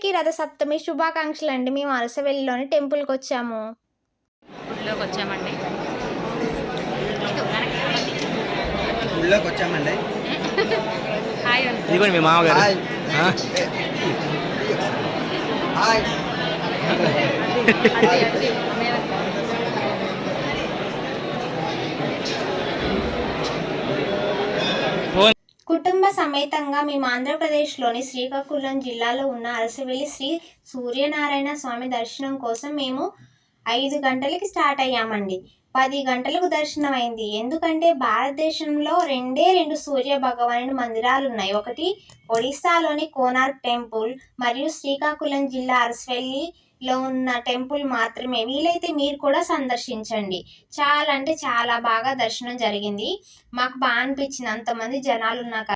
అందరికీ రథసప్తమి శుభాకాంక్షలు అండి. మేము అరసవెల్లిలోని టెంపుల్కి వచ్చాము. ఇదిగోండి మీ మామగారు. కుటుంబ సమేతంగా మేము ఆంధ్రప్రదేశ్లోని శ్రీకాకుళం జిల్లాలో ఉన్న అరసవెల్లి శ్రీ సూర్యనారాయణ స్వామి దర్శనం కోసం మేము 5 గంటలకి స్టార్ట్ అయ్యామండి. 10 గంటలకు దర్శనం అయింది. ఎందుకంటే భారతదేశంలో రెండు సూర్య భగవానుడి మందిరాలు ఉన్నాయి. ఒకటి ఒడిస్సాలోని కోనార్క్ టెంపుల్ మరియు శ్రీకాకుళం జిల్లా అరసవెల్లిలో ఉన్న టెంపుల్ మాత్రమే. వీలైతే మీరు కూడా సందర్శించండి. చాలా అంటే చాలా బాగా దర్శనం జరిగింది. మాకు బాగా అనిపించింది, అంతమంది జనాలు ఉన్నాక.